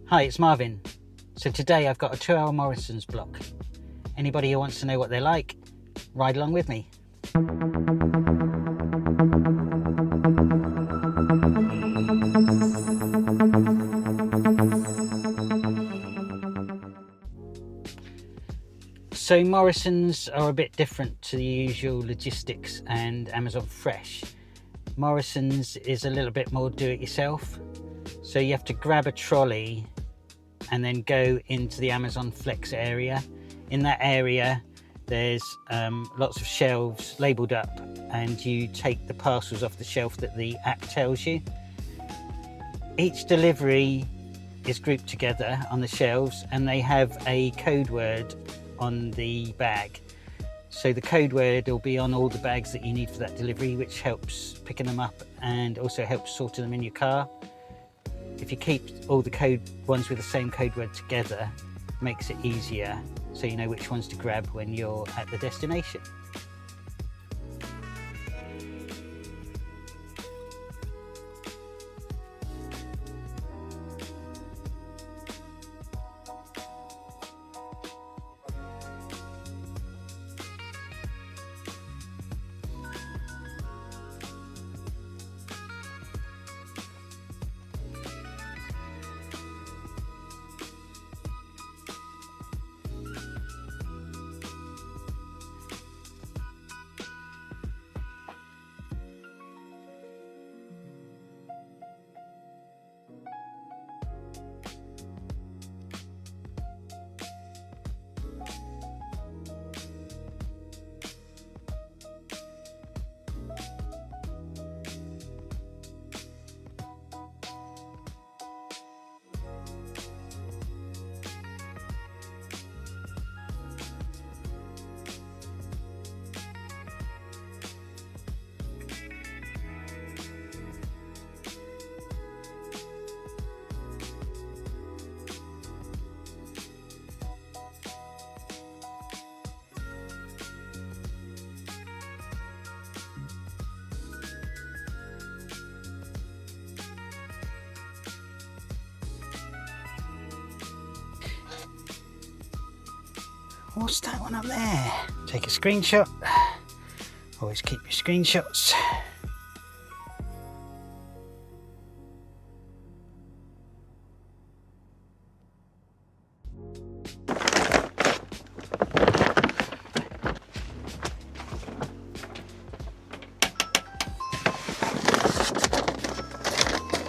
Hi, it's Marvin. So today I've got a 2-hour Morrisons block. Anybody who wants to know what they're like, ride along with me. So Morrisons are a bit different to the usual logistics and Amazon Fresh. Morrisons is a little bit more do-it-yourself. So you have to grab a trolley and then go into the Amazon Flex area. In that area, there's lots of shelves labelled up, and you take the parcels off the shelf that the app tells you. Each delivery is grouped together on the shelves, and they have a code word on the bag. So the code word will be on all the bags that you need for that delivery, which helps picking them up and also helps sorting them in your car. If you keep all the code ones with the same code word together, it makes it easier so you know which ones to grab when you're at the destination. What's that one up there? Take a screenshot. Always keep your screenshots.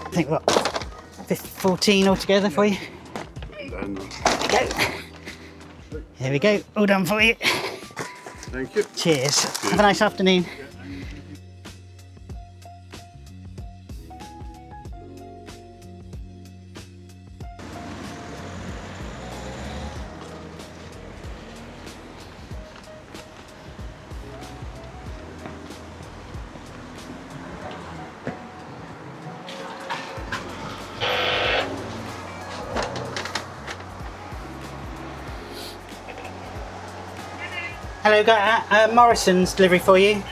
I think what, 14 altogether for you? There we go. There we go, all done for you. Thank you. Cheers. Have a nice afternoon. Hello, got a Morrisons delivery for you.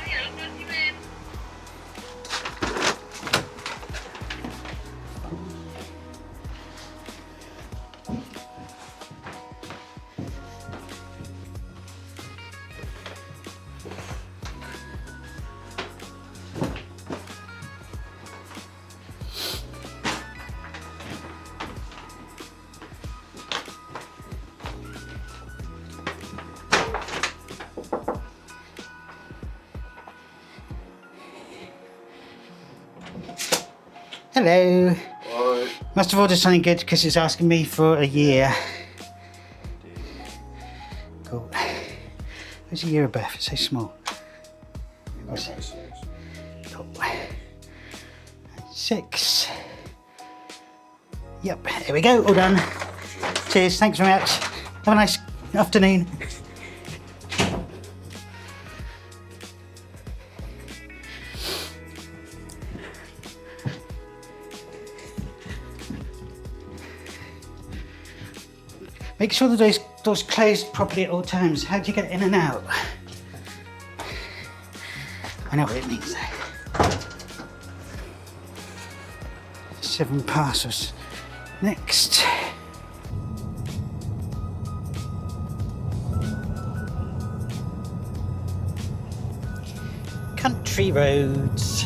Hello. Bye. Must have ordered something good because it's asking me for a year. Cool. Where's a year of birth? It's so small. Cool. 6. Yep, there we go, all done. Cheers, thanks very much. Have a nice afternoon. Make sure the door's closed properly at all times. How do you get in and out? I know what it means though. 7 parcels. Next. Country roads.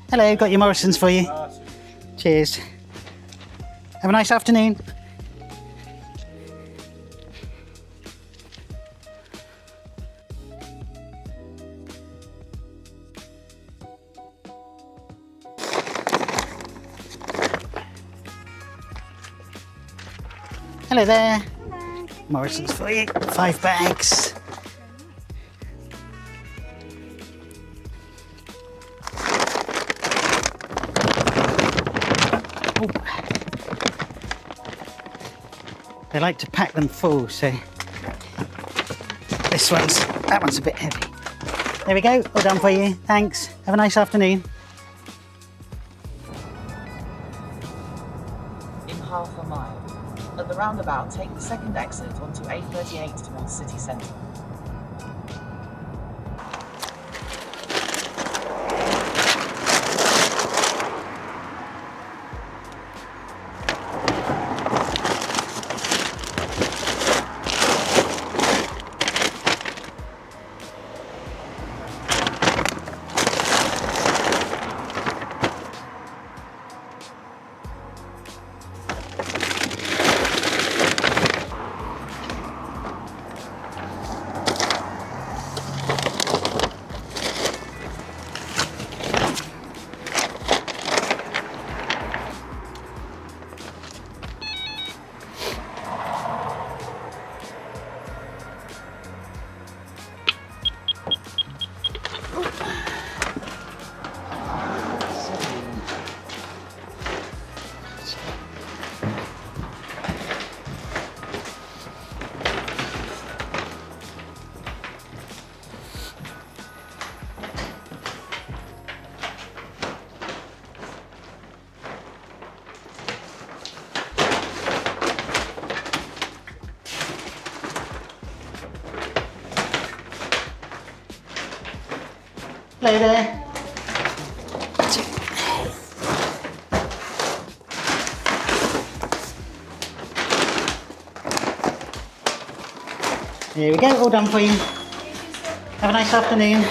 Hello, got your Morrisons for you. Cheers. Have a nice afternoon. Hello there. Hello. Morrisons for you. 5 bags. Oh. They like to pack them full, so that one's a bit heavy. There we go, all done for you. Thanks. Have a nice afternoon. In half a mile. At the roundabout, take the second exit onto A38 towards city centre. Hello there. There we go, all done for you. Have a nice afternoon.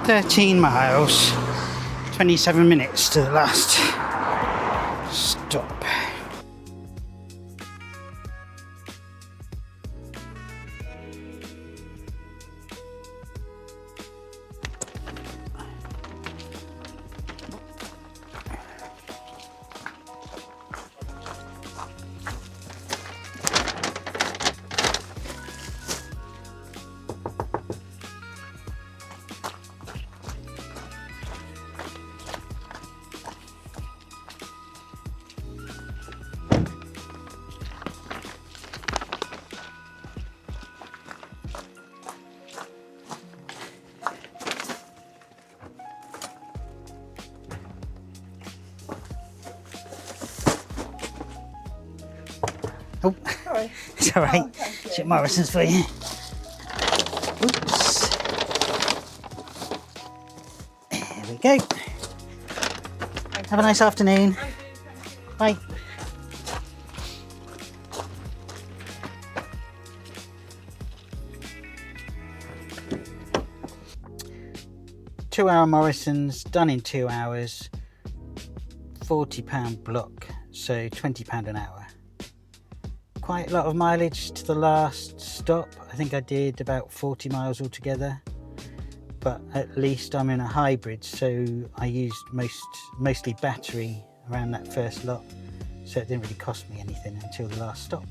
"13 miles, 27 minutes to the last stop." Oh, Sorry. it's all right. Oh, thank you. Shit, Morrisons for you. Oops. There we go. Have a nice afternoon. Bye. "2-hour Morrisons, done in 2 hours, £40 block, so £20 an hour. Quite a lot of mileage to the last stop. I think I did about 40 miles altogether, but at least I'm in a hybrid, so I used mostly battery around that first lot, So it didn't really cost me anything until the last stop.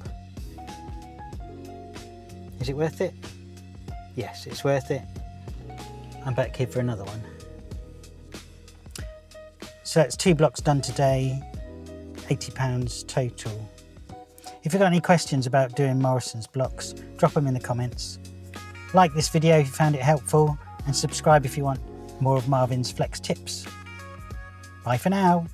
Is it worth it? Yes, it's worth it. I'm back here for another one. So that's 2 blocks done today, £80 total. If you've got any questions about doing Morrisons blocks, drop them in the comments. Like this video if you found it helpful, and subscribe if you want more of Marvin's flex tips. Bye for now.